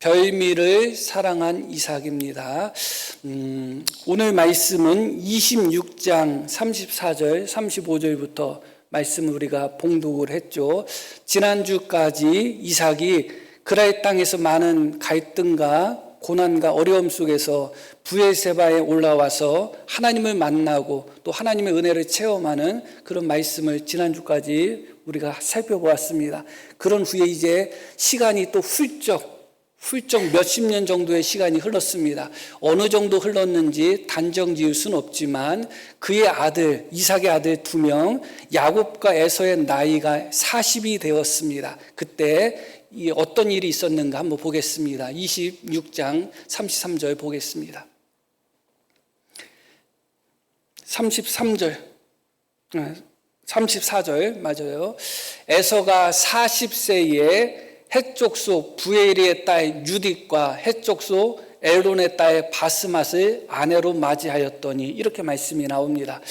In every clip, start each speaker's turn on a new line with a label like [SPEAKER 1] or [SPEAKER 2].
[SPEAKER 1] 별미를 사랑한 이삭입니다. 오늘 말씀은 26장 34절, 35절부터 말씀을 우리가 봉독을 했죠. 지난주까지 이삭이 그랄 땅에서 많은 갈등과 고난과 어려움 속에서 브엘세바에 올라와서 하나님을 만나고 또 하나님의 은혜를 체험하는 그런 말씀을 지난주까지 우리가 살펴보았습니다. 그런 후에 이제 시간이 또 훌쩍 몇십 년 정도의 시간이 흘렀습니다. 어느 정도 흘렀는지 단정 지을 수는 없지만 그의 아들, 이삭의 아들 2명, 야곱과 에서의 나이가 40이 되었습니다. 그때 어떤 일이 있었는가 한번 보겠습니다. 26장 33절 보겠습니다. 34절 맞아요. 에서가 40세에 헷족소 부에리의 딸 유딧과 헷족소 엘론의 딸 바스맛을 아내로 맞이하였더니 이렇게 말씀이 나옵니다.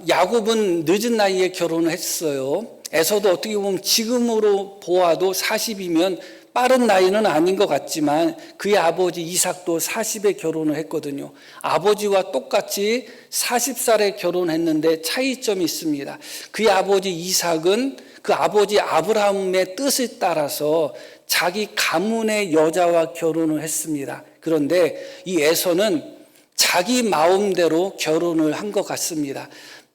[SPEAKER 1] 야곱은 늦은 나이에 결혼을 했어요. 에서도 어떻게 보면 지금으로 보아도 40이면 빠른 나이는 아닌 것 같지만 그의 아버지 이삭도 40에 결혼을 했거든요. 아버지와 똑같이 40살에 결혼했는데 차이점이 있습니다. 그의 아버지 이삭은 그 아버지 아브라함의 뜻을 따라서 자기 가문의 여자와 결혼을 했습니다. 그런데 이 에서는 자기 마음대로 결혼을 한 것 같습니다.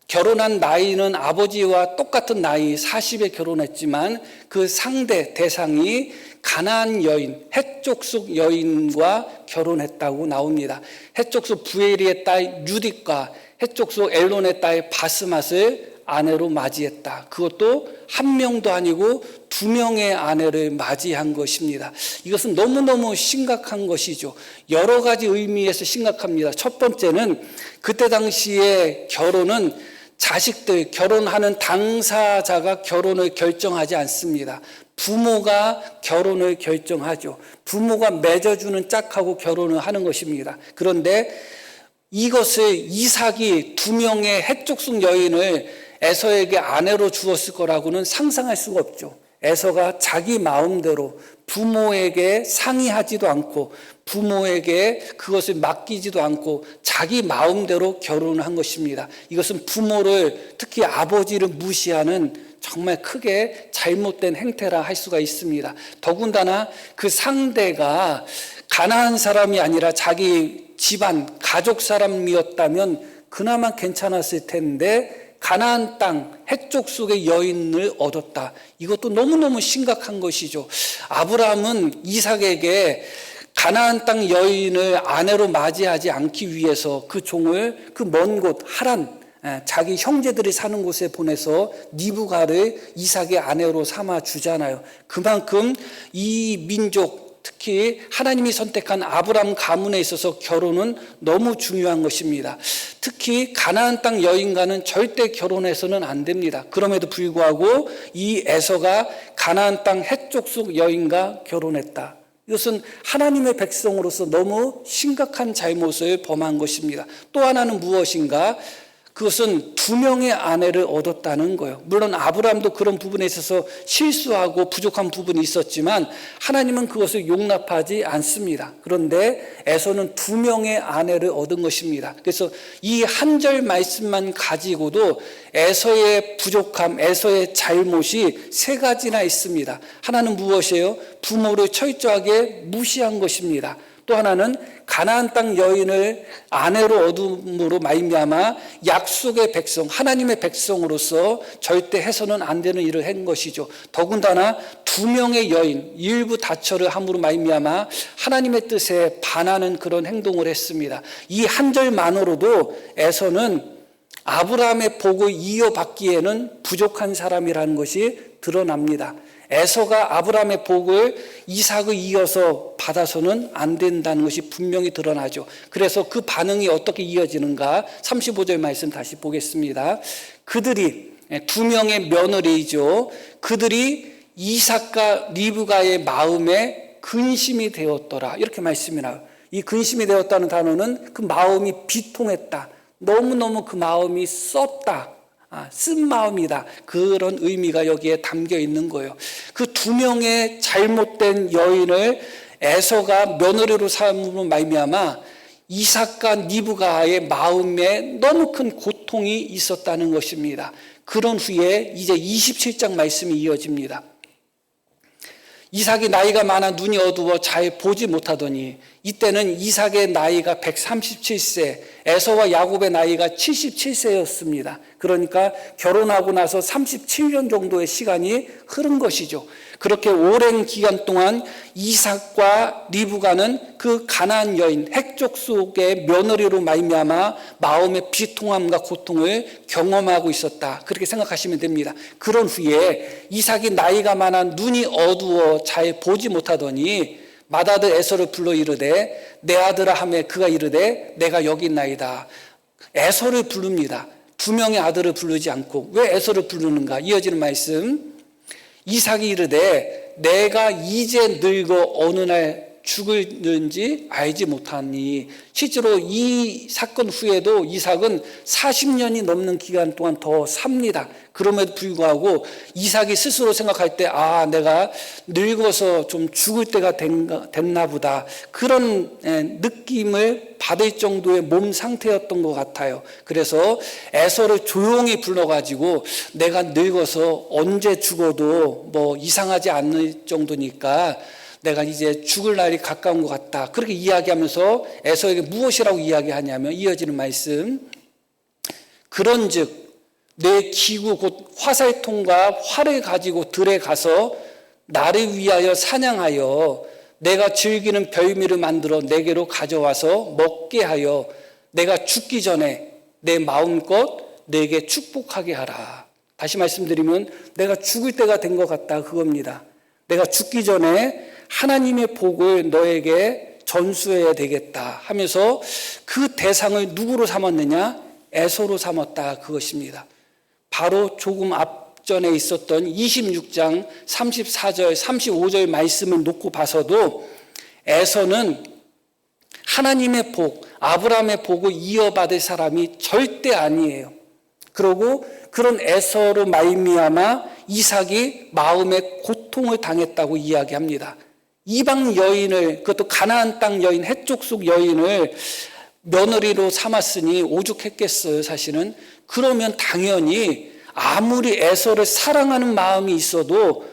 [SPEAKER 1] 결혼한 나이는 아버지와 똑같은 나이 40에 결혼했지만 그 상대 대상이 가나안 여인, 헷족속 여인과 결혼했다고 나옵니다. 헷족속 부에리의 딸 유딧과 헷족속 엘론의 딸 바스맛을 아내로 맞이했다. 그것도 한 명도 아니고 2명의 아내를 맞이한 것입니다. 이것은 너무너무 심각한 것이죠. 여러 가지 의미에서 심각합니다. 첫 번째는 그때 당시에 결혼은 자식들, 결혼하는 당사자가 결혼을 결정하지 않습니다. 부모가 결혼을 결정하죠. 부모가 맺어주는 짝하고 결혼을 하는 것입니다. 그런데 이것을 이삭이 2명의 헷족속 여인을 에서에게 아내로 주었을 거라고는 상상할 수가 없죠. 에서가 자기 마음대로 부모에게 상의하지도 않고 부모에게 그것을 맡기지도 않고 자기 마음대로 결혼을 한 것입니다. 이것은 부모를, 특히 아버지를 무시하는 정말 크게 잘못된 행태라 할 수가 있습니다. 더군다나 그 상대가 가나안 사람이 아니라 자기 집안, 가족 사람이었다면 그나마 괜찮았을 텐데 가나안 땅 헷족속의 여인을 얻었다. 이것도 너무너무 심각한 것이죠. 아브라함은 이삭에게 가나안 땅 여인을 아내로 맞이하지 않기 위해서 그 종을 그 먼 곳 하란, 자기 형제들이 사는 곳에 보내서 리브가를 이삭의 아내로 삼아 주잖아요. 그만큼 이 민족, 특히 하나님이 선택한 아브라함 가문에 있어서 결혼은 너무 중요한 것입니다. 특히 가나안 땅 여인과는 절대 결혼해서는 안 됩니다. 그럼에도 불구하고 이 에서가 가나안 땅 헷족속 여인과 결혼했다. 이것은 하나님의 백성으로서 너무 심각한 잘못을 범한 것입니다. 또 하나는 무엇인가? 그것은 2명의 아내를 얻었다는 거예요. 물론 아브라함도 그런 부분에 있어서 실수하고 부족한 부분이 있었지만 하나님은 그것을 용납하지 않습니다. 그런데 에서는 2명의 아내를 얻은 것입니다. 그래서 이 한 절 말씀만 가지고도 에서의 부족함, 에서의 잘못이 3가지나 있습니다. 하나는 무엇이에요? 부모를 철저하게 무시한 것입니다. 또 하나는 가나안 땅 여인을 아내로 얻음으로 말미암아 약속의 백성, 하나님의 백성으로서 절대 해서는 안 되는 일을 한 것이죠. 더군다나 2명의 여인, 일부 다처를 함으로 말미암아 하나님의 뜻에 반하는 그런 행동을 했습니다. 이 한 절만으로도 에서는 아브라함의 복을 이어받기에는 부족한 사람이라는 것이 드러납니다. 에서가 아브라함의 복을 이삭을 이어서 받아서는 안 된다는 것이 분명히 드러나죠. 그래서 그 반응이 어떻게 이어지는가? 35절 말씀 다시 보겠습니다. 그들이 2명의 며느리이죠. 그들이 이삭과 리브가의 마음에 근심이 되었더라. 이렇게 말씀이 나와요. 이 근심이 되었다는 단어는 그 마음이 비통했다. 너무너무 그 마음이 썼다. 쓴 마음이다. 그런 의미가 여기에 담겨 있는 거예요. 그 두 명의 잘못된 여인을 에서가 며느리로 삼음으로 말미암아 이삭과 리브가의 마음에 너무 큰 고통이 있었다는 것입니다. 그런 후에 이제 27장 말씀이 이어집니다. 이삭이 나이가 많아 눈이 어두워 잘 보지 못하더니 이때는 이삭의 나이가 137세, 에서와 야곱의 나이가 77세였습니다. 그러니까 결혼하고 나서 37년 정도의 시간이 흐른 것이죠. 그렇게 오랜 기간 동안 이삭과 리브가는 그 가나안 여인 헷족 속의 며느리로 말미암아 마음의 비통함과 고통을 경험하고 있었다. 그렇게 생각하시면 됩니다. 그런 후에 이삭이 나이가 많아 눈이 어두워 잘 보지 못하더니 맏아들 에서를 불러 이르되 내 아들아 하매 그가 이르되 내가 여기 있나이다. 에서를 부릅니다. 두 명의 아들을 부르지 않고 왜 에서를 부르는가? 이어지는 말씀. 이삭이 이르되 내가 이제 늙어 어느 날 죽을는지 알지 못하니. 실제로 이 사건 후에도 이삭은 40년이 넘는 기간 동안 더 삽니다. 그럼에도 불구하고 이삭이 스스로 생각할 때 내가 늙어서 좀 죽을 때가 됐나 보다. 그런 느낌을 받을 정도의 몸 상태였던 것 같아요. 그래서 에서를 조용히 불러가지고 내가 늙어서 언제 죽어도 뭐 이상하지 않을 정도니까 내가 이제 죽을 날이 가까운 것 같다. 그렇게 이야기하면서 에서에게 무엇이라고 이야기하냐면 이어지는 말씀. 그런즉 내 기구 곧 화살통과 활을 가지고 들에 가서 나를 위하여 사냥하여 내가 즐기는 별미를 만들어 내게로 가져와서 먹게 하여 내가 죽기 전에 내 마음껏 내게 축복하게 하라. 다시 말씀드리면 내가 죽을 때가 된 것 같다 그겁니다. 내가 죽기 전에 하나님의 복을 너에게 전수해야 되겠다 하면서 그 대상을 누구로 삼았느냐? 에서로 삼았다 그것입니다. 바로 조금 앞전에 있었던 26장 34절 35절 말씀을 놓고 봐서도 에서는 하나님의 복, 아브라함의 복을 이어받을 사람이 절대 아니에요. 그리고 그런 에서로 말미암아 이삭이 마음의 고통을 당했다고 이야기합니다. 이방 여인을, 그것도 가나안 땅 여인, 헷족 속 여인을 며느리로 삼았으니 오죽했겠어요, 사실은. 그러면 당연히 아무리 에서를 사랑하는 마음이 있어도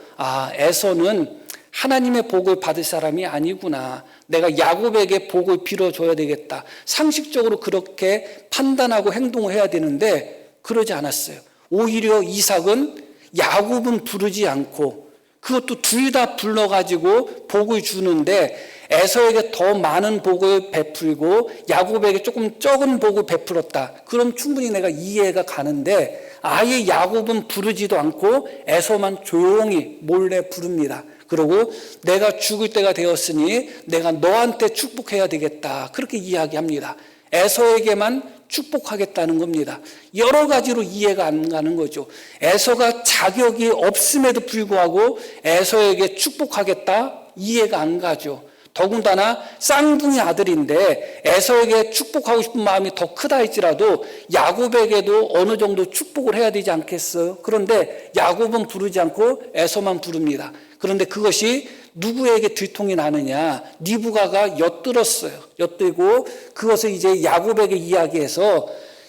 [SPEAKER 1] 에서는 하나님의 복을 받을 사람이 아니구나. 내가 야곱에게 복을 빌어줘야 되겠다. 상식적으로 그렇게 판단하고 행동을 해야 되는데 그러지 않았어요. 오히려 이삭은 야곱은 부르지 않고 그것도 둘 다 불러가지고 복을 주는데 에서에게 더 많은 복을 베풀고 야곱에게 조금 적은 복을 베풀었다. 그럼 충분히 내가 이해가 가는데 아예 야곱은 부르지도 않고 에서만 조용히 몰래 부릅니다. 그리고 내가 죽을 때가 되었으니 내가 너한테 축복해야 되겠다. 그렇게 이야기합니다. 에서에게만 축복하겠다는 겁니다. 여러 가지로 이해가 안 가는 거죠. 에서가 자격이 없음에도 불구하고 에서에게 축복하겠다? 이해가 안 가죠. 더군다나 쌍둥이 아들인데 에서에게 축복하고 싶은 마음이 더 크다 할지라도 야곱에게도 어느 정도 축복을 해야 되지 않겠어요? 그런데 야곱은 부르지 않고 에서만 부릅니다. 그런데 그것이 누구에게 들통이 나느냐? 리브가가 엿들었어요. 엿들고 그것을 이제 야곱에게 이야기해서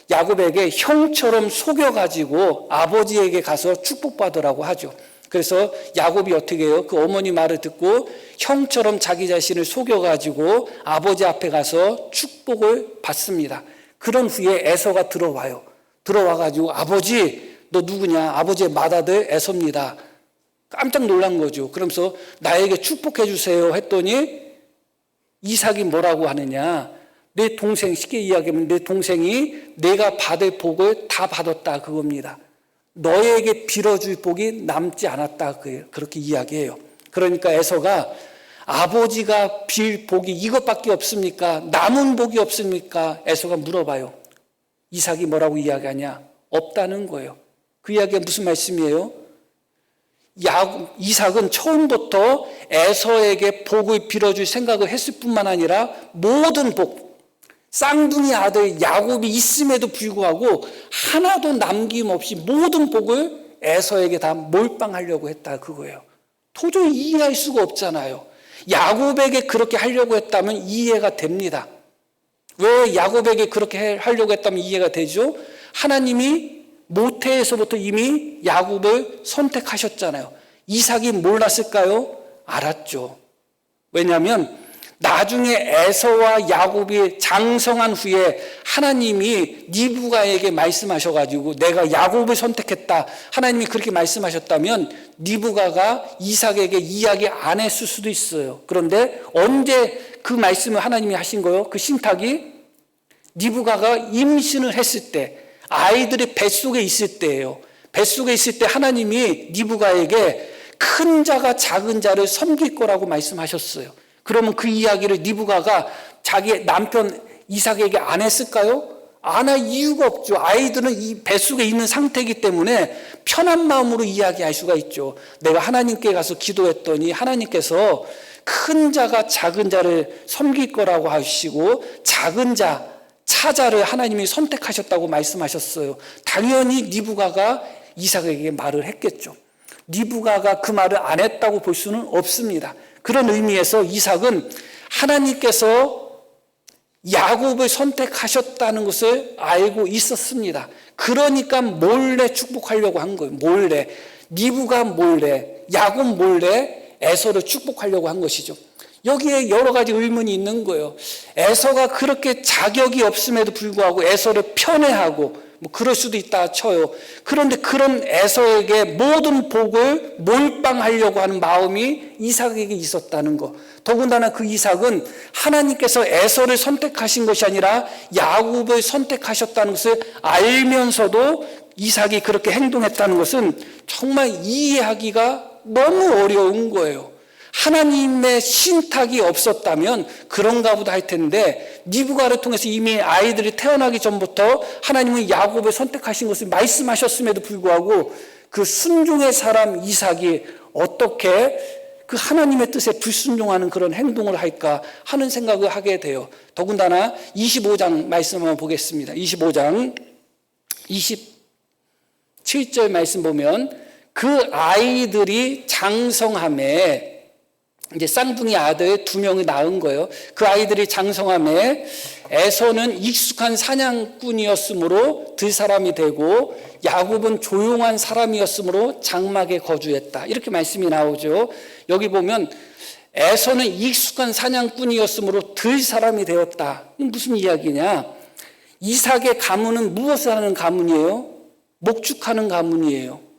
[SPEAKER 1] 야곱에게 형처럼 속여가지고 아버지에게 가서 축복받으라고 하죠. 그래서 야곱이 어떻게 해요? 그 어머니 말을 듣고 형처럼 자기 자신을 속여가지고 아버지 앞에 가서 축복을 받습니다. 그런 후에 에서가 들어와요. 들어와가지고 아버지 너 누구냐? 아버지의 맏아들 에서입니다. 깜짝 놀란 거죠. 그러면서 나에게 축복해 주세요 했더니 이삭이 뭐라고 하느냐? 내 동생, 쉽게 이야기하면 내 동생이 내가 받을 복을 다 받았다 그겁니다. 너에게 빌어줄 복이 남지 않았다 그렇게 이야기해요. 그러니까 에서가 아버지가 빌 복이 이것밖에 없습니까? 남은 복이 없습니까? 에서가 물어봐요. 이삭이 뭐라고 이야기하냐? 없다는 거예요. 그 이야기가 무슨 말씀이에요? 이삭은 처음부터 에서에게 복을 빌어줄 생각을 했을 뿐만 아니라 모든 복, 쌍둥이 아들 야곱이 있음에도 불구하고 하나도 남김없이 모든 복을 에서에게 다 몰빵하려고 했다 그거예요. 도저히 이해할 수가 없잖아요. 야곱에게 그렇게 하려고 했다면 이해가 됩니다. 왜 야곱에게 그렇게 하려고 했다면 이해가 되죠? 하나님이 모태에서부터 이미 야곱을 선택하셨잖아요. 이삭이 몰랐을까요? 알았죠. 왜냐하면 나중에 에서와 야곱이 장성한 후에 하나님이 리브가에게 말씀하셔가지고 내가 야곱을 선택했다. 하나님이 그렇게 말씀하셨다면 리브가가 이삭에게 이야기 안 했을 수도 있어요. 그런데 언제 그 말씀을 하나님이 하신 거예요? 그 신탁이 리브가가 임신을 했을 때, 아이들이 뱃속에 있을 때예요. 뱃속에 있을 때 하나님이 리브가에게 큰 자가 작은 자를 섬길 거라고 말씀하셨어요. 그러면 그 이야기를 리브가가 자기 남편 이삭에게 안 했을까요? 안 할 이유가 없죠. 아이들은 이 뱃속에 있는 상태이기 때문에 편한 마음으로 이야기할 수가 있죠. 내가 하나님께 가서 기도했더니 하나님께서 큰 자가 작은 자를 섬길 거라고 하시고 작은 자, 차자를 하나님이 선택하셨다고 말씀하셨어요. 당연히 리브가가 이삭에게 말을 했겠죠. 리브가가 그 말을 안 했다고 볼 수는 없습니다. 그런 의미에서 이삭은 하나님께서 야곱을 선택하셨다는 것을 알고 있었습니다. 그러니까 몰래 축복하려고 한 거예요. 몰래. 리브가 몰래, 야곱 몰래 에서를 축복하려고 한 것이죠. 여기에 여러 가지 의문이 있는 거예요. 에서가 그렇게 자격이 없음에도 불구하고 에서를 편애하고 뭐 그럴 수도 있다 쳐요. 그런데 그런 에서에게 모든 복을 몰빵하려고 하는 마음이 이삭에게 있었다는 거. 더군다나 그 이삭은 하나님께서 에서를 선택하신 것이 아니라 야곱을 선택하셨다는 것을 알면서도 이삭이 그렇게 행동했다는 것은 정말 이해하기가 너무 어려운 거예요. 하나님의 신탁이 없었다면 그런가 보다 할 텐데 리브가를 통해서 이미 아이들이 태어나기 전부터 하나님은 야곱을 선택하신 것을 말씀하셨음에도 불구하고 그 순종의 사람 이삭이 어떻게 그 하나님의 뜻에 불순종하는 그런 행동을 할까 하는 생각을 하게 돼요. 더군다나 25장 말씀 한번 보겠습니다. 25장 27절 말씀 보면 그 아이들이 장성함에 이제 쌍둥이 아들 2명이 낳은 거예요. 그 아이들이 장성함에 에서는 익숙한 사냥꾼이었으므로 들사람이 되고 야곱은 조용한 사람이었으므로 장막에 거주했다. 이렇게 말씀이 나오죠. 여기 보면 에서는 익숙한 사냥꾼이었으므로 들사람이 되었다. 무슨 이야기냐? 이삭의 가문은 무엇을 하는 가문이에요? 목축하는 가문이에요.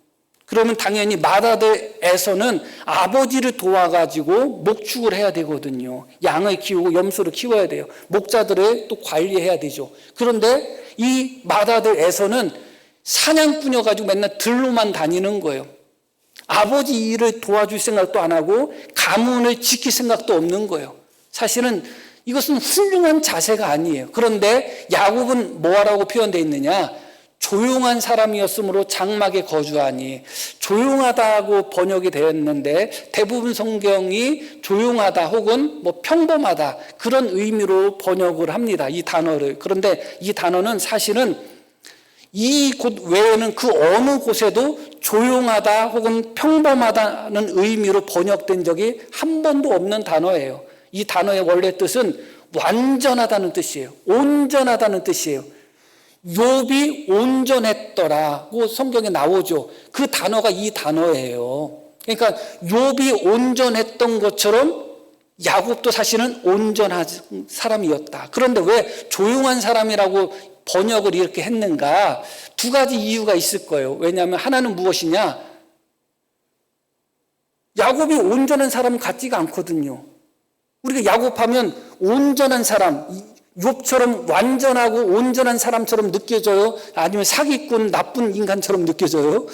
[SPEAKER 1] 그러면 당연히 맏아들 에서는 아버지를 도와가지고 목축을 해야 되거든요. 양을 키우고 염소를 키워야 돼요. 목자들을 또 관리해야 되죠. 그런데 이 맏아들 에서는 사냥꾼이어가지고 맨날 들로만 다니는 거예요. 아버지 일을 도와줄 생각도 안 하고 가문을 지킬 생각도 없는 거예요. 사실은 이것은 훌륭한 자세가 아니에요. 그런데 야곱은 뭐라고 표현되어 있느냐? 조용한 사람이었으므로 장막에 거주하니. 조용하다고 번역이 되었는데 대부분 성경이 조용하다 혹은 뭐 평범하다 그런 의미로 번역을 합니다. 이 단어를. 그런데 이 단어는 사실은 이 곳 외에는 그 어느 곳에도 조용하다 혹은 평범하다는 의미로 번역된 적이 한 번도 없는 단어예요. 이 단어의 원래 뜻은 완전하다는 뜻이에요. 온전하다는 뜻이에요. 욥이 온전했더라고 성경에 나오죠. 그 단어가 이 단어예요. 그러니까 욥이 온전했던 것처럼 야곱도 사실은 온전한 사람이었다. 그런데 왜 조용한 사람이라고 번역을 이렇게 했는가? 두 가지 이유가 있을 거예요. 왜냐하면 하나는 무엇이냐? 야곱이 온전한 사람 같지가 않거든요. 우리가 야곱하면 온전한 사람, 욥처럼 완전하고 온전한 사람처럼 느껴져요? 아니면 사기꾼 나쁜 인간처럼 느껴져요?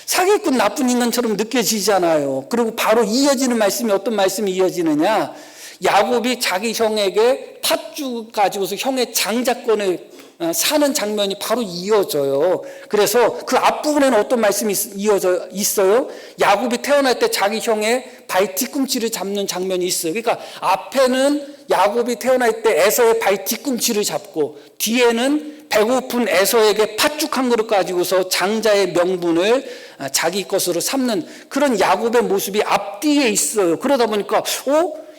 [SPEAKER 1] 사기꾼 나쁜 인간처럼 느껴지잖아요. 그리고 바로 이어지는 말씀이 어떤 말씀이 이어지느냐? 야곱이 자기 형에게 팥죽 가지고서 형의 장자권을 사는 장면이 바로 이어져요. 그래서 그 앞부분에는 어떤 말씀이 이어져 있어요? 야곱이 태어날 때 자기 형의 발 뒤꿈치를 잡는 장면이 있어요. 그러니까 앞에는 야곱이 태어날 때 에서의 발 뒤꿈치를 잡고, 뒤에는 배고픈 에서에게 팥죽 한 그릇 가지고서 장자의 명분을 자기 것으로 삼는 그런 야곱의 모습이 앞뒤에 있어요. 그러다 보니까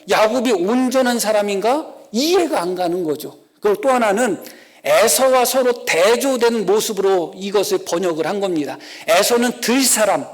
[SPEAKER 1] 야곱이 온전한 사람인가? 이해가 안 가는 거죠. 그리고 또 하나는 에서와 서로 대조되는 모습으로 이것을 번역을 한 겁니다. 에서는 들사람,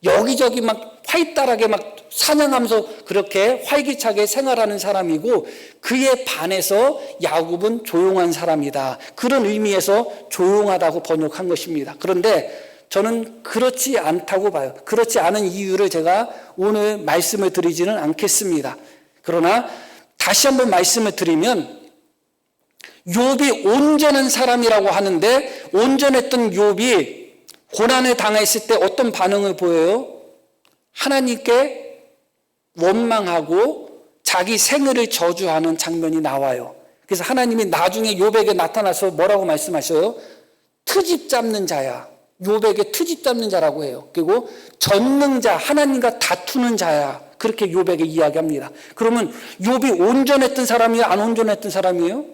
[SPEAKER 1] 여기저기 막 활달하게 막 사냥하면서 그렇게 활기차게 생활하는 사람이고, 그에 반해서 야곱은 조용한 사람이다. 그런 의미에서 조용하다고 번역한 것입니다. 그런데 저는 그렇지 않다고 봐요. 그렇지 않은 이유를 제가 오늘 말씀을 드리지는 않겠습니다. 그러나 다시 한번 말씀을 드리면, 욥이 온전한 사람이라고 하는데, 온전했던 욥이 고난을 당했을 때 어떤 반응을 보여요? 하나님께 원망하고 자기 생애를 저주하는 장면이 나와요. 그래서 하나님이 나중에 욥에게 나타나서 뭐라고 말씀하셔요? 트집 잡는 자야. 욥에게 트집 잡는 자라고 해요. 그리고 전능자, 하나님과 다투는 자야. 그렇게 욥에게 이야기합니다. 그러면 욥이 온전했던 사람이에요? 안 온전했던 사람이에요?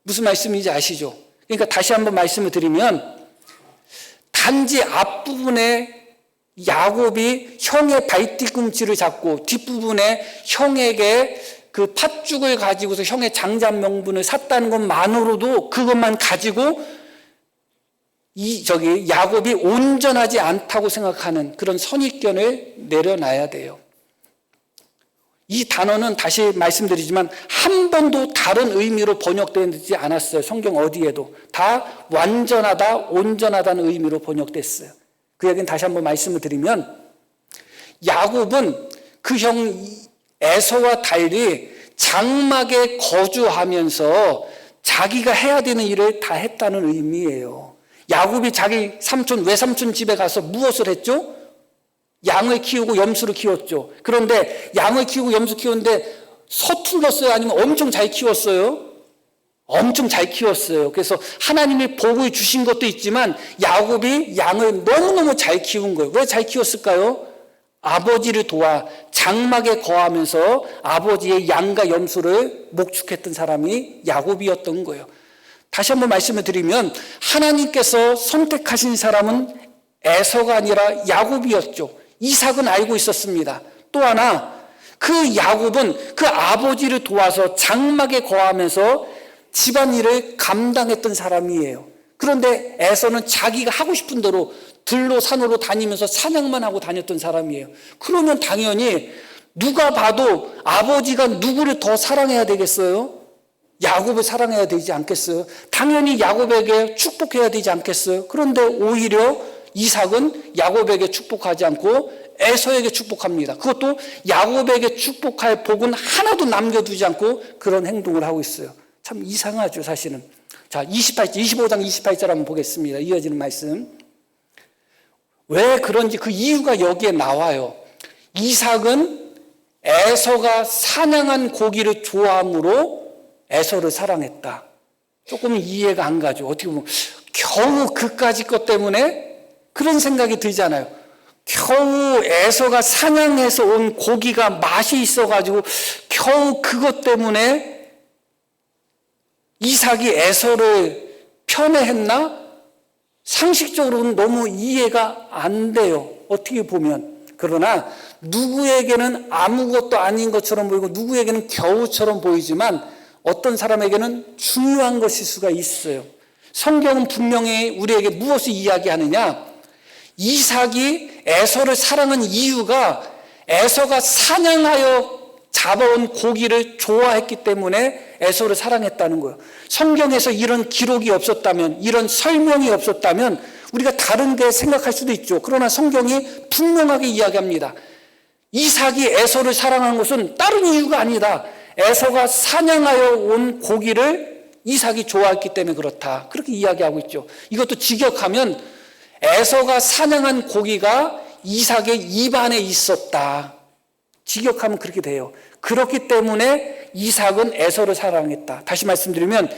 [SPEAKER 1] 무슨 말씀인지 아시죠? 그러니까 다시 한번 말씀을 드리면, 단지 앞부분에 야곱이 형의 발뒤꿈치를 잡고 뒷부분에 형에게 그 팥죽을 가지고서 형의 장자 명분을 샀다는 것만으로도, 그것만 가지고 야곱이 온전하지 않다고 생각하는 그런 선입견을 내려놔야 돼요. 이 단어는 다시 말씀드리지만 한 번도 다른 의미로 번역되지 않았어요. 성경 어디에도. 다 완전하다, 온전하다는 의미로 번역됐어요. 그 얘기는 다시 한번 말씀을 드리면, 야곱은 그 형 에서와 달리 장막에 거주하면서 자기가 해야 되는 일을 다 했다는 의미예요. 야곱이 자기 삼촌, 외삼촌 집에 가서 무엇을 했죠? 양을 키우고 염소를 키웠죠. 그런데 양을 키우고 염소 키웠는데 서툴렀어요? 아니면 엄청 잘 키웠어요? 엄청 잘 키웠어요. 그래서 하나님이 복을 주신 것도 있지만 야곱이 양을 너무너무 잘 키운 거예요. 왜 잘 키웠을까요? 아버지를 도와 장막에 거하면서 아버지의 양과 염소를 목축했던 사람이 야곱이었던 거예요. 다시 한번 말씀을 드리면, 하나님께서 선택하신 사람은 에서가 아니라 야곱이었죠. 이삭은 알고 있었습니다. 또 하나, 그 야곱은 그 아버지를 도와서 장막에 거하면서 집안일을 감당했던 사람이에요. 그런데 에서는 자기가 하고 싶은 대로 들로 산으로 다니면서 사냥만 하고 다녔던 사람이에요. 그러면 당연히 누가 봐도 아버지가 누구를 더 사랑해야 되겠어요? 야곱을 사랑해야 되지 않겠어요? 당연히 야곱에게 축복해야 되지 않겠어요? 그런데 오히려 이삭은 야곱에게 축복하지 않고 에서에게 축복합니다. 그것도 야곱에게 축복할 복은 하나도 남겨두지 않고 그런 행동을 하고 있어요. 참 이상하죠, 사실은. 자, 25장 28절 한번 보겠습니다. 이어지는 말씀. 왜 그런지 그 이유가 여기에 나와요. 이삭은 에서가 사냥한 고기를 좋아함으로 에서를 사랑했다. 조금은 이해가 안 가죠. 어떻게 보면 겨우 그까짓 것 때문에 그런 생각이 들잖아요. 겨우 에서가 사냥해서 온 고기가 맛이 있어가지고 겨우 그것 때문에 이삭이 에서를 편애했나? 상식적으로는 너무 이해가 안 돼요. 어떻게 보면. 그러나 누구에게는 아무것도 아닌 것처럼 보이고 누구에게는 겨우처럼 보이지만 어떤 사람에게는 중요한 것일 수가 있어요. 성경은 분명히 우리에게 무엇을 이야기하느냐? 이삭이 에서를 사랑한 이유가 에서가 사냥하여 잡아온 고기를 좋아했기 때문에 에서를 사랑했다는 거예요. 성경에서 이런 기록이 없었다면, 이런 설명이 없었다면 우리가 다른 게 생각할 수도 있죠. 그러나 성경이 분명하게 이야기합니다. 이삭이 에서를 사랑한 것은 다른 이유가 아니다. 에서가 사냥하여 온 고기를 이삭이 좋아했기 때문에 그렇다. 그렇게 이야기하고 있죠. 이것도 직역하면 에서가 사냥한 고기가 이삭의 입안에 있었다. 직역하면 그렇게 돼요. 그렇기 때문에 이삭은 에서를 사랑했다. 다시 말씀드리면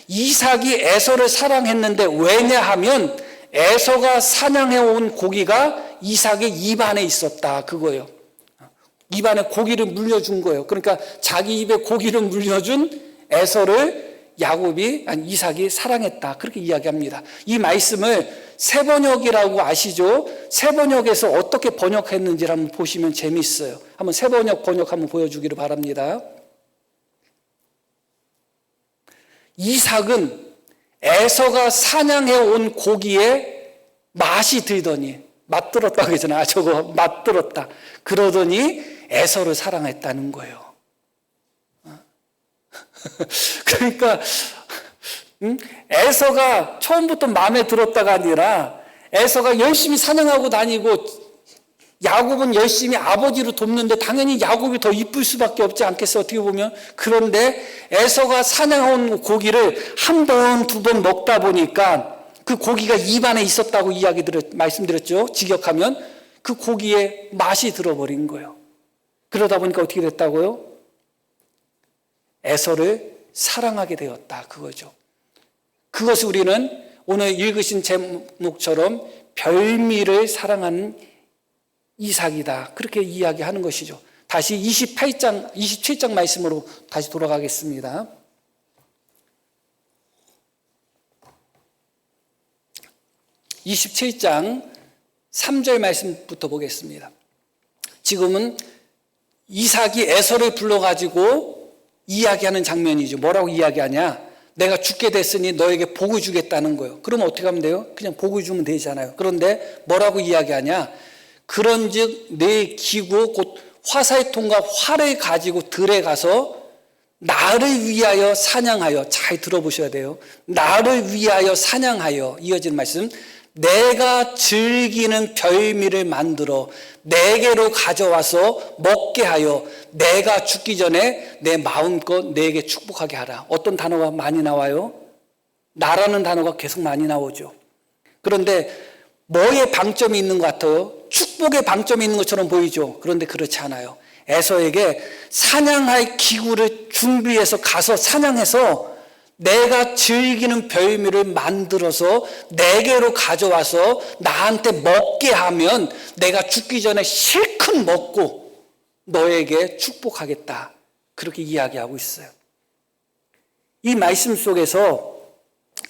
[SPEAKER 1] 이삭이 에서를 사랑했는데 왜냐하면 에서가 사냥해온 고기가 이삭의 입안에 있었다. 그거예요. 입안에 고기를 물려준 거예요. 그러니까 자기 입에 고기를 물려준 에서를 이삭이 사랑했다. 그렇게 이야기합니다. 이 말씀을 새번역이라고 아시죠? 새번역에서 어떻게 번역했는지를 한번 보시면 재미있어요. 한번 새번역 번역 한번 보여주기를 바랍니다. 이삭은 에서가 사냥해온 고기에 맛이 들더니 맛들었다 그러잖아요. 저거 맛들었다. 그러더니 에서를 사랑했다는 거예요. 그러니까 에서가 처음부터 마음에 들었다가 아니라 에서가 열심히 사냥하고 다니고 야곱은 열심히 아버지를 돕는데 당연히 야곱이 더 이쁠 수밖에 없지 않겠어 어떻게 보면. 그런데 에서가 사냥한 고기를 한 번, 두 번 먹다 보니까 그 고기가 입안에 있었다고 말씀드렸죠. 직역하면 그 고기에 맛이 들어버린 거예요. 그러다 보니까 어떻게 됐다고요? 에서를 사랑하게 되었다. 그거죠. 그것을 우리는 오늘 읽으신 제목처럼 별미를 사랑하는 이삭이다. 그렇게 이야기하는 것이죠. 다시 27장 말씀으로 다시 돌아가겠습니다. 27장 3절 말씀부터 보겠습니다. 지금은 이삭이 에서를 불러가지고 이야기하는 장면이죠. 뭐라고 이야기하냐? 내가 죽게 됐으니 너에게 복을 주겠다는 거예요. 그럼 어떻게 하면 돼요? 그냥 복을 주면 되잖아요. 그런데 뭐라고 이야기하냐? 그런즉 내 기구 곧 화살통과 활을 가지고 들에 가서 나를 위하여 사냥하여, 잘 들어보셔야 돼요. 나를 위하여 사냥하여, 이어지는 말씀, 내가 즐기는 별미를 만들어 내게로 가져와서 먹게 하여 내가 죽기 전에 내 마음껏 내게 축복하게 하라. 어떤 단어가 많이 나와요? 나라는 단어가 계속 많이 나오죠. 그런데 뭐에 방점이 있는 것 같아요? 축복의 방점이 있는 것처럼 보이죠. 그런데 그렇지 않아요. 에서에게 사냥할 기구를 준비해서 가서 사냥해서 내가 즐기는 별미를 만들어서 내게로 가져와서 나한테 먹게 하면 내가 죽기 전에 실컷 먹고 너에게 축복하겠다. 그렇게 이야기하고 있어요. 이 말씀 속에서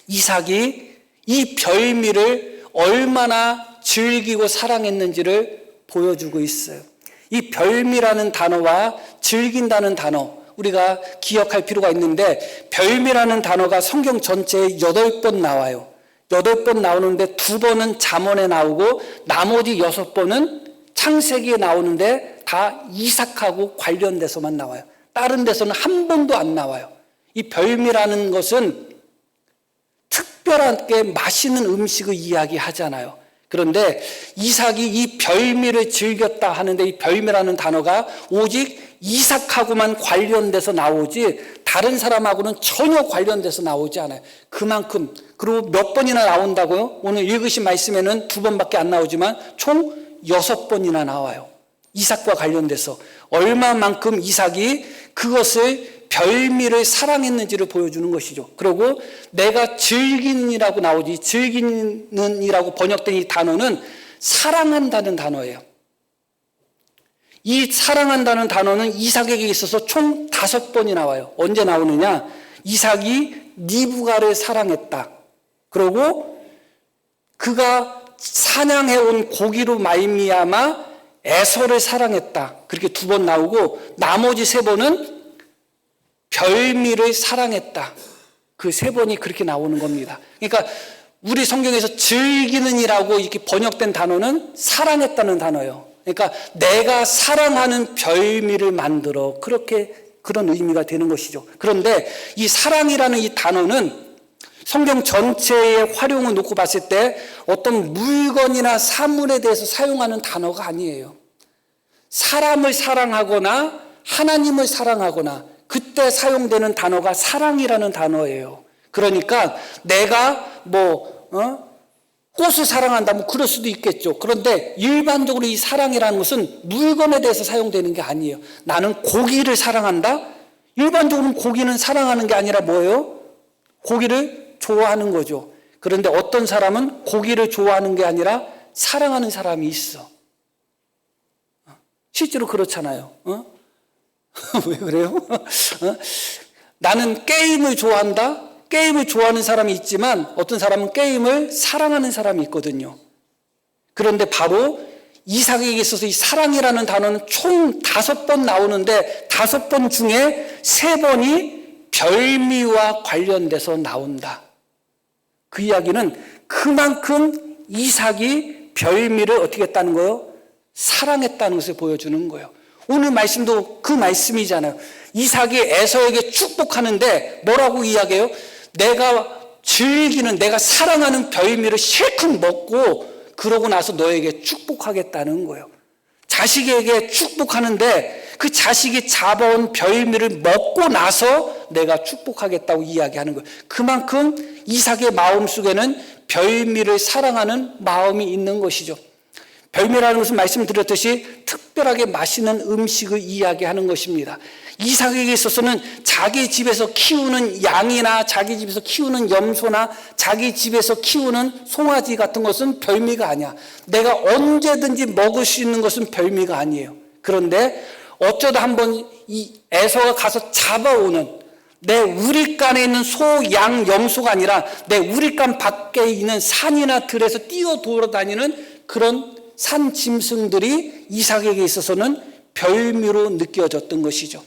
[SPEAKER 1] 이삭이 이 별미를 얼마나 즐기고 사랑했는지를 보여주고 있어요. 이 별미라는 단어와 즐긴다는 단어, 우리가 기억할 필요가 있는데, 별미라는 단어가 성경 전체에 8번 나와요. 8번 나오는데 2번은 잠언에 나오고 나머지 6번은 창세기에 나오는데 다 이삭하고 관련돼서만 나와요. 다른 데서는 한 번도 안 나와요. 이 별미라는 것은 특별하게 맛있는 음식을 이야기하잖아요. 그런데 이삭이 이 별미를 즐겼다 하는데 이 별미라는 단어가 오직 이삭하고만 관련돼서 나오지 다른 사람하고는 전혀 관련돼서 나오지 않아요. 그만큼. 그리고 몇 번이나 나온다고요? 오늘 읽으신 말씀에는 2번밖에 안 나오지만 총 6번이나 나와요. 이삭과 관련돼서 얼마만큼 이삭이 그것을 별미를 사랑했는지를 보여주는 것이죠. 그리고 내가 즐기는이라고 나오지, 즐기는이라고 번역된 이 단어는 사랑한다는 단어예요. 이 사랑한다는 단어는 이삭에게 있어서 총 5번이 나와요. 언제 나오느냐? 이삭이 리브가를 사랑했다. 그리고 그가 사냥해온 고기로 말미암아 에서를 사랑했다. 그렇게 2번 나오고 나머지 3번은 별미를 사랑했다. 그 3번이 그렇게 나오는 겁니다. 그러니까 우리 성경에서 즐기는이라고 이렇게 번역된 단어는 사랑했다는 단어예요. 그러니까 내가 사랑하는 별미를 만들어, 그런 의미가 되는 것이죠. 그런데 이 사랑이라는 이 단어는 성경 전체의 활용을 놓고 봤을 때 어떤 물건이나 사물에 대해서 사용하는 단어가 아니에요. 사람을 사랑하거나 하나님을 사랑하거나 그때 사용되는 단어가 사랑이라는 단어예요. 그러니까 내가 꽃을 사랑한다, 그럴 수도 있겠죠. 그런데 일반적으로 이 사랑이라는 것은 물건에 대해서 사용되는 게 아니에요. 나는 고기를 사랑한다? 일반적으로는 고기는 사랑하는 게 아니라 뭐예요? 고기를 좋아하는 거죠. 그런데 어떤 사람은 고기를 좋아하는 게 아니라 사랑하는 사람이 있어. 실제로 그렇잖아요. 왜 그래요? 나는 게임을 좋아한다? 게임을 좋아하는 사람이 있지만 어떤 사람은 게임을 사랑하는 사람이 있거든요. 그런데 바로 이삭에게 있어서 이 사랑이라는 단어는 총 5번 나오는데 5번 중에 3번이 별미와 관련돼서 나온다. 그 이야기는 그만큼 이삭이 별미를 어떻게 했다는 거예요? 사랑했다는 것을 보여주는 거예요. 오늘 말씀도 그 말씀이잖아요. 이삭이 에서에게 축복하는데 뭐라고 이야기해요? 내가 즐기는, 내가 사랑하는 별미를 실컷 먹고 그러고 나서 너에게 축복하겠다는 거예요. 자식에게 축복하는데 그 자식이 잡아온 별미를 먹고 나서 내가 축복하겠다고 이야기하는 거예요. 그만큼 이삭의 마음속에는 별미를 사랑하는 마음이 있는 것이죠. 별미라는 것은 말씀드렸듯이 특별하게 맛있는 음식을 이야기하는 것입니다. 이삭에게 있어서는 자기 집에서 키우는 양이나 자기 집에서 키우는 염소나 자기 집에서 키우는 송아지 같은 것은 별미가 아니야. 내가 언제든지 먹을 수 있는 것은 별미가 아니에요. 그런데 어쩌다 한번 이 에서가 가서 잡아오는 내 우릿간에 있는 소, 양, 염소가 아니라 내 우릿간 밖에 있는 산이나 들에서 뛰어 돌아다니는 그런 산 짐승들이 이삭에게 있어서는 별미로 느껴졌던 것이죠.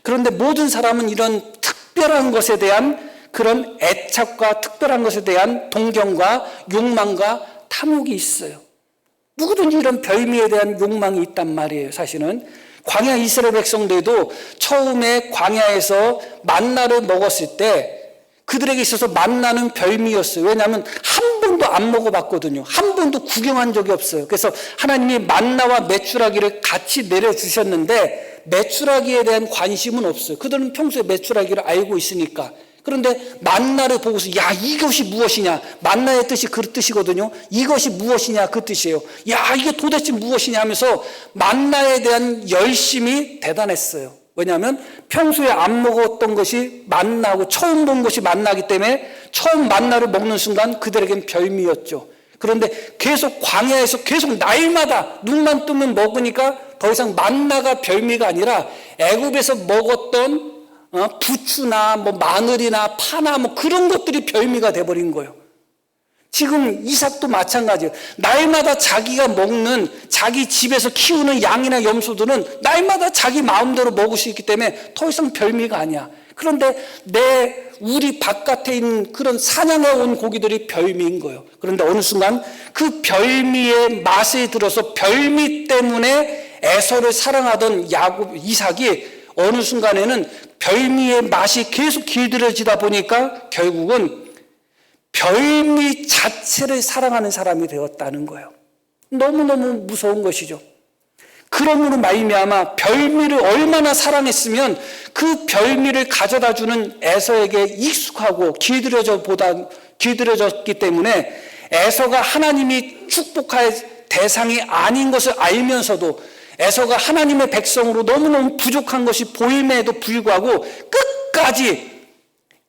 [SPEAKER 1] 그런데 모든 사람은 이런 특별한 것에 대한 그런 애착과 특별한 것에 대한 동경과 욕망과 탐욕이 있어요. 누구든지 이런 별미에 대한 욕망이 있단 말이에요. 사실은 광야 이스라엘 백성들도 처음에 광야에서 만나를 먹었을 때 그들에게 있어서 만나는 별미였어요. 왜냐하면 한 번도 안 먹어봤거든요. 한 번도 구경한 적이 없어요. 그래서 하나님이 만나와 메추라기를 같이 내려주셨는데 메추라기에 대한 관심은 없어요. 그들은 평소에 메추라기를 알고 있으니까. 그런데 만나를 보고서 야, 이것이 무엇이냐. 만나의 뜻이 그 뜻이거든요. 이것이 무엇이냐 그 뜻이에요. 야, 이게 도대체 무엇이냐 하면서 만나에 대한 열심이 대단했어요. 왜냐하면 평소에 안 먹었던 것이 만나고 처음 본 것이 만나기 때문에 처음 만나를 먹는 순간 그들에겐 별미였죠. 그런데 계속 광야에서 계속 날마다 눈만 뜨면 먹으니까 더 이상 만나가 별미가 아니라 애굽에서 먹었던 부추나 뭐 마늘이나 파나 뭐 그런 것들이 별미가 돼버린 거예요. 지금 이삭도 마찬가지예요. 날마다 자기가 먹는 자기 집에서 키우는 양이나 염소들은 날마다 자기 마음대로 먹을 수 있기 때문에 더 이상 별미가 아니야. 그런데 우리 바깥에 있는 그런 사냥해 온 고기들이 별미인 거예요. 그런데 어느 순간 그 별미의 맛에 들어서 별미 때문에 에서를 사랑하던 이삭이 어느 순간에는 별미의 맛이 계속 길들여지다 보니까 결국은 별미 자체를 사랑하는 사람이 되었다는 거예요. 너무너무 무서운 것이죠. 그러므로 말미암아 별미를 얼마나 사랑했으면 그 별미를 가져다주는 에서에게 익숙하고 길들여졌기 때문에 에서가 하나님이 축복할 대상이 아닌 것을 알면서도 에서가 하나님의 백성으로 너무너무 부족한 것이 보임에도 불구하고 끝까지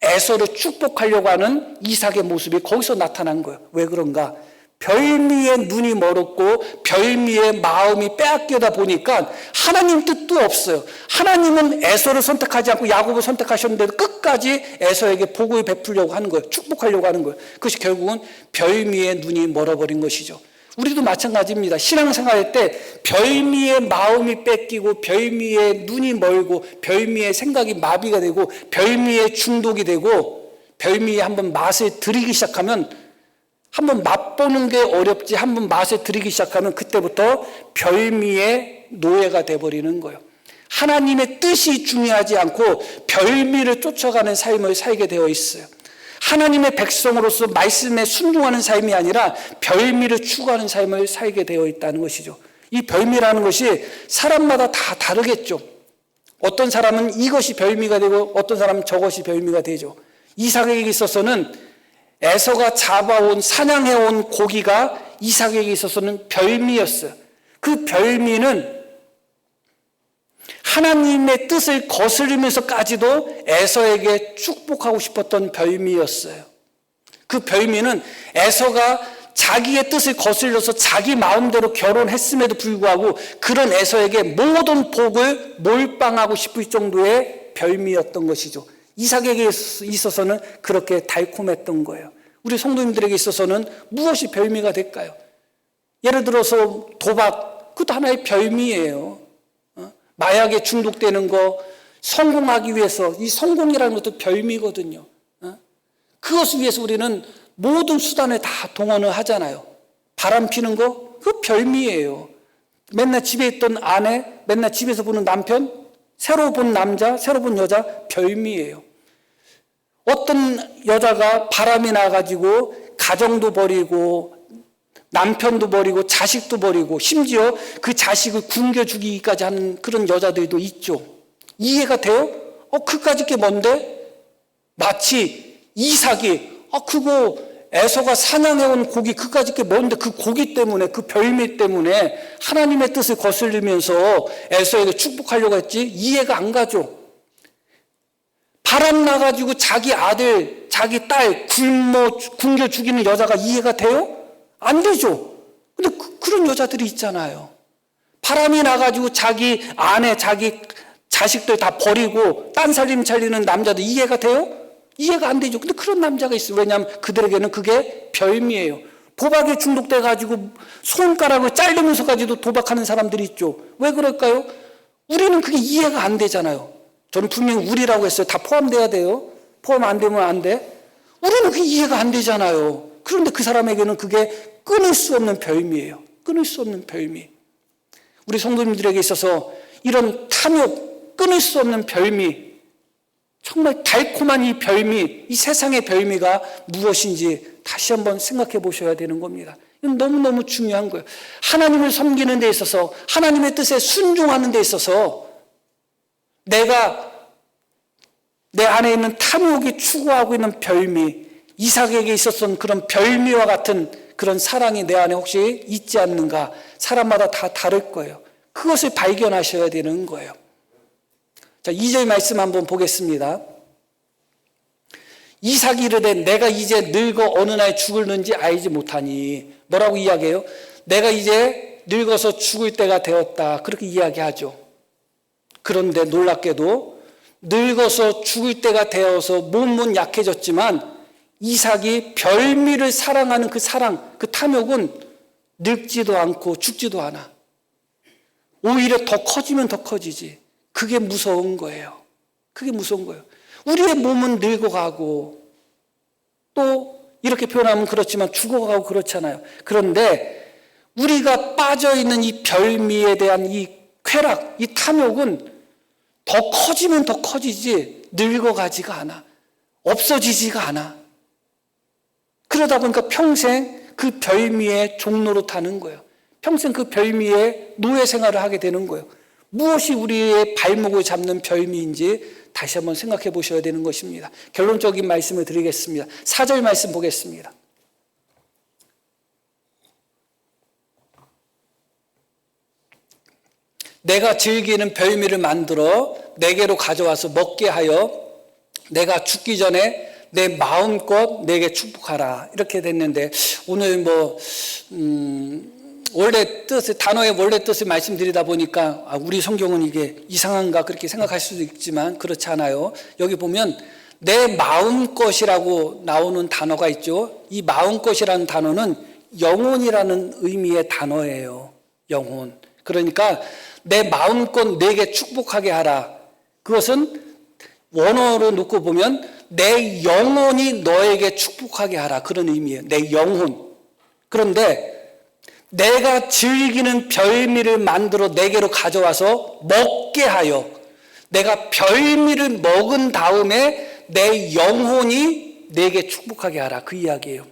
[SPEAKER 1] 에서를 축복하려고 하는 이삭의 모습이 거기서 나타난 거예요. 왜 그런가? 별미의 눈이 멀었고 별미의 마음이 빼앗기다 보니까 하나님 뜻도 없어요. 하나님은 에서를 선택하지 않고 야곱을 선택하셨는데도 끝까지 에서에게 복을 베풀려고 하는 거예요. 축복하려고 하는 거예요. 그것이 결국은 별미의 눈이 멀어버린 것이죠. 우리도 마찬가지입니다. 신앙생활할 때 별미의 마음이 뺏기고 별미의 눈이 멀고 별미의 생각이 마비가 되고 별미의 중독이 되고 별미의 한번 맛을 들이기 시작하면 한번 맛보는 게 어렵지 한번 맛을 들이기 시작하면 그때부터 별미의 노예가 돼버리는 거예요. 하나님의 뜻이 중요하지 않고 별미를 쫓아가는 삶을 살게 되어 있어요. 하나님의 백성으로서 말씀에 순종하는 삶이 아니라 별미를 추구하는 삶을 살게 되어 있다는 것이죠. 이 별미라는 것이 사람마다 다 다르겠죠. 어떤 사람은 이것이 별미가 되고 어떤 사람은 저것이 별미가 되죠. 이삭에게 있어서는 에서가 잡아온 사냥해온 고기가 이삭에게 있어서는 별미였어요. 그 별미는 하나님의 뜻을 거스르면서까지도 에서에게 축복하고 싶었던 별미였어요. 그 별미는 에서가 자기의 뜻을 거슬려서 자기 마음대로 결혼했음에도 불구하고 그런 에서에게 모든 복을 몰빵하고 싶을 정도의 별미였던 것이죠. 이삭에게 있어서는 그렇게 달콤했던 거예요. 우리 성도님들에게 있어서는 무엇이 별미가 될까요? 예를 들어서 도박, 그것도 하나의 별미예요. 마약에 중독되는 거, 성공하기 위해서, 이 성공이라는 것도 별미거든요. 그것을 위해서 우리는 모든 수단을 다 동원을 하잖아요. 바람 피는 거, 그거 별미예요. 맨날 집에 있던 아내, 맨날 집에서 보는 남편, 새로 본 남자, 새로 본 여자, 별미예요. 어떤 여자가 바람이 나가지고 가정도 버리고 남편도 버리고 자식도 버리고 심지어 그 자식을 굶겨 죽이기까지 하는 그런 여자들도 있죠. 이해가 돼요? 그까짓 게 뭔데? 마치 이삭이 그거 에서가 사냥해온 고기 그까짓 게 뭔데 그 고기 때문에 그 별미 때문에 하나님의 뜻을 거슬리면서 에서에게 축복하려고 했지? 이해가 안 가죠. 바람 나가지고 자기 아들, 자기 딸 굶겨 죽이는 여자가 이해가 돼요? 안 되죠. 근데 그런 여자들이 있잖아요. 바람이 나가지고 자기 아내, 자기 자식들 다 버리고 딴 살림 차리는 남자도 이해가 돼요? 이해가 안 되죠. 근데 그런 남자가 있어요. 왜냐하면 그들에게는 그게 별미예요. 도박에 중독돼가지고 손가락을 자르면서까지도 도박하는 사람들이 있죠. 왜 그럴까요? 우리는 그게 이해가 안 되잖아요. 저는 분명히 우리라고 했어요. 다 포함돼야 돼요. 포함 안 되면 안 돼. 우리는 그게 이해가 안 되잖아요. 그런데 그 사람에게는 그게 끊을 수 없는 별미예요. 끊을 수 없는 별미. 우리 성도님들에게 있어서 이런 탐욕, 끊을 수 없는 별미, 정말 달콤한 이 별미, 이 세상의 별미가 무엇인지 다시 한번 생각해 보셔야 되는 겁니다. 이건 너무너무 중요한 거예요. 하나님을 섬기는 데 있어서, 하나님의 뜻에 순종하는 데 있어서 내가 내 안에 있는 탐욕이 추구하고 있는 별미, 이삭에게 있었던 그런 별미와 같은 그런 사랑이 내 안에 혹시 있지 않는가? 사람마다 다 다를 거예요. 그것을 발견하셔야 되는 거예요. 자, 2절 말씀 한번 보겠습니다. 이삭이 이르되 내가 이제 늙어 어느 날 죽을는지 알지 못하니. 뭐라고 이야기해요? 내가 이제 늙어서 죽을 때가 되었다. 그렇게 이야기하죠. 그런데 놀랍게도 늙어서 죽을 때가 되어서 몸은 약해졌지만 이삭이 별미를 사랑하는 그 사랑, 그 탐욕은 늙지도 않고 죽지도 않아. 오히려 더 커지면 더 커지지. 그게 무서운 거예요. 그게 무서운 거예요. 우리의 몸은 늙어가고 또 이렇게 표현하면 그렇지만 죽어가고 그렇잖아요. 그런데 우리가 빠져있는 이 별미에 대한 이 쾌락, 이 탐욕은 더 커지면 더 커지지 늙어가지가 않아. 없어지지가 않아. 그러다 보니까 평생 그 별미의 종로로 타는 거예요. 평생 그 별미의 노예 생활을 하게 되는 거예요. 무엇이 우리의 발목을 잡는 별미인지 다시 한번 생각해 보셔야 되는 것입니다. 결론적인 말씀을 드리겠습니다. 4절 말씀 보겠습니다. 내가 즐기는 별미를 만들어 내게로 가져와서 먹게 하여 내가 죽기 전에 내 마음껏 내게 축복하라. 이렇게 됐는데 오늘 원래 뜻을, 단어의 원래 뜻을 말씀드리다 보니까 우리 성경은 이게 이상한가 그렇게 생각할 수도 있지만 그렇지 않아요. 여기 보면 내 마음것이라고 나오는 단어가 있죠. 이 마음것이라는 단어는 영혼이라는 의미의 단어예요. 영혼. 그러니까 내 마음껏 내게 축복하게 하라. 그것은 원어로 놓고 보면 내 영혼이 너에게 축복하게 하라. 그런 의미예요. 내 영혼. 그런데 내가 즐기는 별미를 만들어 내게로 가져와서 먹게 하여 내가 별미를 먹은 다음에 내 영혼이 내게 축복하게 하라. 그 이야기예요.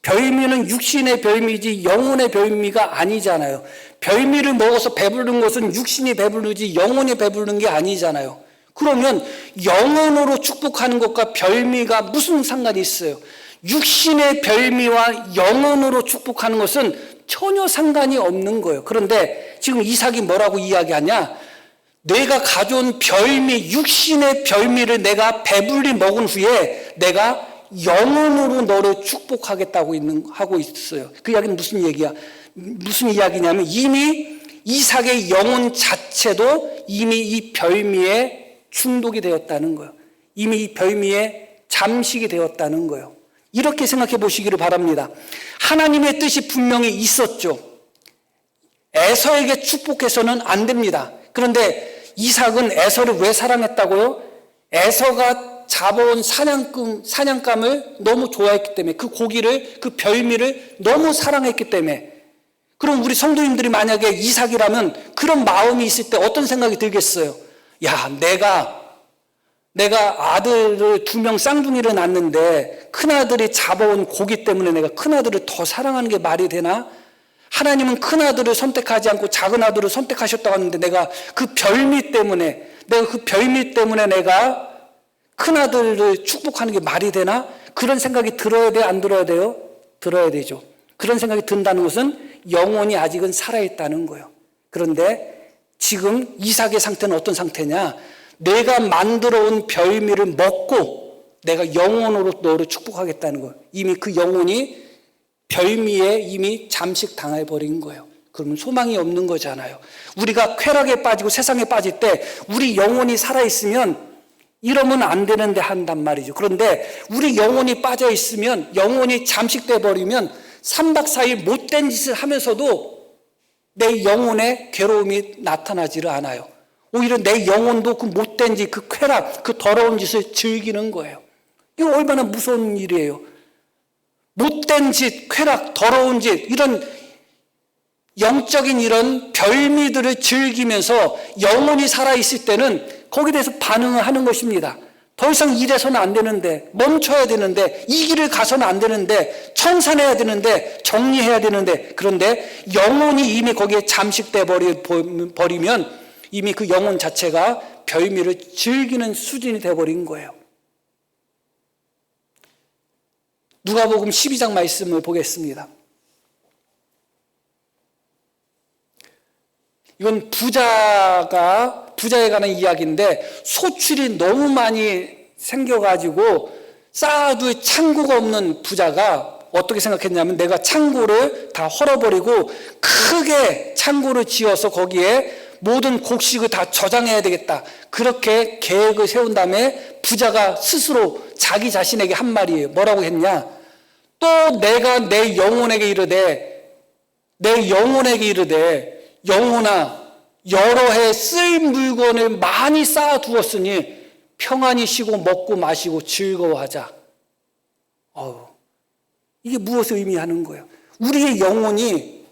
[SPEAKER 1] 별미는 육신의 별미지 영혼의 별미가 아니잖아요. 별미를 먹어서 배부른 것은 육신이 배부르지 영혼이 배부른 게 아니잖아요. 그러면 영혼으로 축복하는 것과 별미가 무슨 상관이 있어요? 육신의 별미와 영혼으로 축복하는 것은 전혀 상관이 없는 거예요. 그런데 지금 이삭이 뭐라고 이야기하냐? 내가 가져온 별미, 육신의 별미를 내가 배불리 먹은 후에 내가 영혼으로 너를 축복하겠다고 하고 있어요. 그 이야기는 무슨 얘기야? 무슨 이야기냐면 이미 이삭의 영혼 자체도 이미 이 별미에 중독이 되었다는 거예요. 이미 이 별미에 잠식이 되었다는 거예요. 이렇게 생각해 보시기를 바랍니다. 하나님의 뜻이 분명히 있었죠. 에서에게 축복해서는 안 됩니다. 그런데 이삭은 에서를 왜 사랑했다고요? 에서가 잡아온 사냥감을 너무 좋아했기 때문에, 그 고기를, 그 별미를 너무 사랑했기 때문에. 그럼 우리 성도님들이 만약에 이삭이라면 그런 마음이 있을 때 어떤 생각이 들겠어요? 야, 내가 아들을 2명 쌍둥이를 낳는데 큰아들이 잡아온 고기 때문에 내가 큰아들을 더 사랑하는 게 말이 되나? 하나님은 큰아들을 선택하지 않고 작은 아들을 선택하셨다고 하는데 내가 그 별미 때문에 내가 큰아들을 축복하는 게 말이 되나? 그런 생각이 들어야 돼요? 안 들어야 돼요? 들어야 되죠. 그런 생각이 든다는 것은 영혼이 아직은 살아있다는 거예요. 그런데 지금 이삭의 상태는 어떤 상태냐? 내가 만들어온 별미를 먹고 내가 영혼으로 너를 축복하겠다는 거예요. 이미 그 영혼이 별미에 이미 잠식당해버린 거예요. 그러면 소망이 없는 거잖아요. 우리가 쾌락에 빠지고 세상에 빠질 때 우리 영혼이 살아있으면 이러면 안 되는데 한단 말이죠. 그런데 우리 영혼이 빠져있으면, 영혼이 잠식돼 버리면 3박 4일 못된 짓을 하면서도 내 영혼에 괴로움이 나타나지를 않아요. 오히려 내 영혼도 그 못된 짓, 그 쾌락, 그 더러운 짓을 즐기는 거예요. 이거 얼마나 무서운 일이에요. 못된 짓, 쾌락, 더러운 짓, 이런 영적인 이런 별미들을 즐기면서 영혼이 살아있을 때는 거기에 대해서 반응을 하는 것입니다. 더 이상 이래서는 안 되는데, 멈춰야 되는데, 이 길을 가서는 안 되는데, 청산해야 되는데, 정리해야 되는데, 그런데 영혼이 이미 거기에 잠식돼 버리면 이미 그 영혼 자체가 별미를 즐기는 수준이 되어버린 거예요. 누가복음 12장 말씀을 보겠습니다. 이건 부자에 관한 이야기인데, 소출이 너무 많이 생겨가지고 쌓아둘 창고가 없는 부자가 어떻게 생각했냐면, 내가 창고를 다 헐어버리고 크게 창고를 지어서 거기에 모든 곡식을 다 저장해야 되겠다. 그렇게 계획을 세운 다음에 부자가 스스로 자기 자신에게 한 말이에요. 뭐라고 했냐? 또 내가 내 영혼에게 이르되 영혼아, 여러 해 쓸 물건을 많이 쌓아두었으니 평안히 쉬고 먹고 마시고 즐거워하자. 이게 무엇을 의미하는 거예요? 우리의 영혼이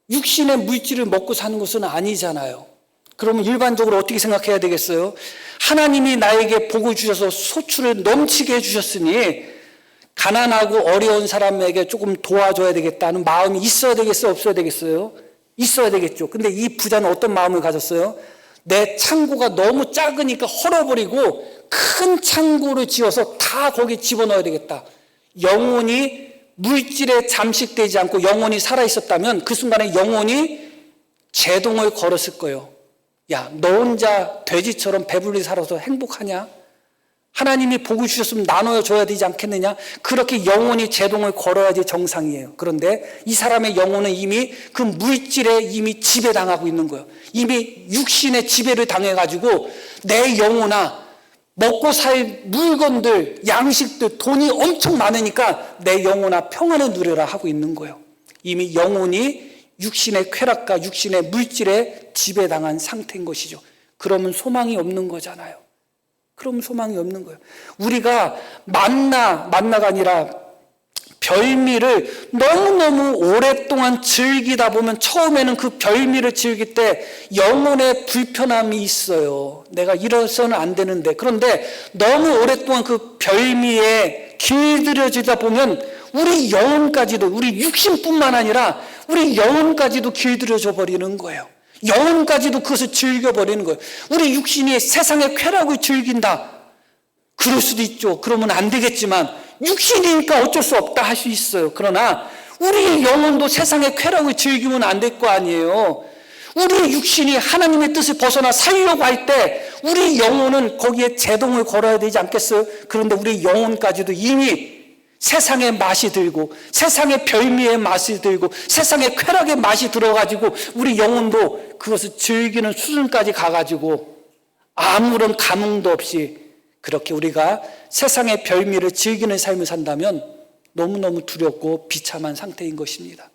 [SPEAKER 1] 육신의 물질을 먹고 사는 것은 아니잖아요. 그러면 일반적으로 어떻게 생각해야 되겠어요? 하나님이 나에게 복을 주셔서 소출을 넘치게 해주셨으니 가난하고 어려운 사람에게 조금 도와줘야 되겠다는 마음이 있어야 되겠어요? 없어야 되겠어요? 있어야 되겠죠. 근데 이 부자는 어떤 마음을 가졌어요? 내 창고가 너무 작으니까 헐어버리고 큰 창고를 지어서 다 거기에 집어넣어야 되겠다. 영혼이 물질에 잠식되지 않고 영혼이 살아있었다면 그 순간에 영혼이 제동을 걸었을 거예요. 야, 너 혼자 돼지처럼 배불리 살아서 행복하냐? 하나님이 복을 주셨으면 나눠줘야 되지 않겠느냐? 그렇게 영혼이 제동을 걸어야지 정상이에요. 그런데 이 사람의 영혼은 이미 그 물질에 이미 지배당하고 있는 거예요. 이미 육신의 지배를 당해가지고 내 영혼아, 먹고 살 물건들, 양식들, 돈이 엄청 많으니까 내 영혼아 평안을 누려라 하고 있는 거예요. 이미 영혼이 육신의 쾌락과 육신의 물질에 지배당한 상태인 것이죠. 그러면 소망이 없는 거잖아요. 그럼 소망이 없는 거예요. 우리가 만나가 아니라 별미를 너무너무 오랫동안 즐기다 보면 처음에는 그 별미를 즐길 때 영혼의 불편함이 있어요. 내가 이래서는 안 되는데. 그런데 너무 오랫동안 그 별미에 길들여지다 보면 우리 영혼까지도, 우리 육신뿐만 아니라 우리 영혼까지도 길들여져 버리는 거예요. 영혼까지도 그것을 즐겨버리는 거예요. 우리 육신이 세상의 쾌락을 즐긴다. 그럴 수도 있죠. 그러면 안 되겠지만 육신이니까 어쩔 수 없다 할 수 있어요. 그러나 우리 영혼도 세상의 쾌락을 즐기면 안 될 거 아니에요. 우리 육신이 하나님의 뜻을 벗어나 살려고 할 때 우리 영혼은 거기에 제동을 걸어야 되지 않겠어요? 그런데 우리 영혼까지도 이미 세상의 맛이 들고 세상의 별미의 맛이 들고 세상의 쾌락의 맛이 들어가지고 우리 영혼도 그것을 즐기는 수준까지 가가지고 아무런 감흥도 없이 그렇게 우리가 세상의 별미를 즐기는 삶을 산다면 너무너무 두렵고 비참한 상태인 것입니다.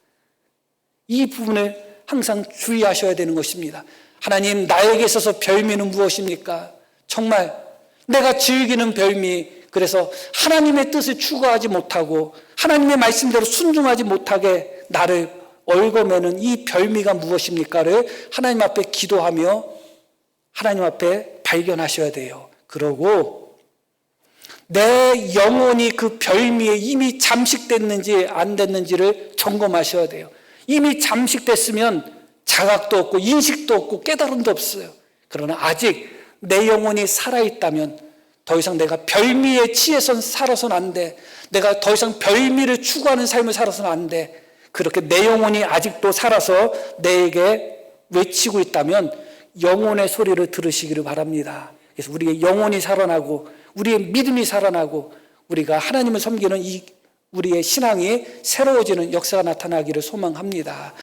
[SPEAKER 1] 이 부분을 항상 주의하셔야 되는 것입니다. 하나님, 나에게 있어서 별미는 무엇입니까? 정말 내가 즐기는 별미, 그래서 하나님의 뜻을 추구하지 못하고 하나님의 말씀대로 순종하지 못하게 나를 얽어매는 이 별미가 무엇입니까를 하나님 앞에 기도하며 하나님 앞에 발견하셔야 돼요. 그러고 내 영혼이 그 별미에 이미 잠식됐는지 안 됐는지를 점검하셔야 돼요. 이미 잠식됐으면 자각도 없고 인식도 없고 깨달음도 없어요. 그러나 아직 내 영혼이 살아있다면 더 이상 내가 별미에 취해서 살아서는 안 돼. 내가 더 이상 별미를 추구하는 삶을 살아서는 안 돼. 그렇게 내 영혼이 아직도 살아서 내게 외치고 있다면 영혼의 소리를 들으시기를 바랍니다. 그래서 우리의 영혼이 살아나고 우리의 믿음이 살아나고 우리가 하나님을 섬기는 이 우리의 신앙이 새로워지는 역사가 나타나기를 소망합니다.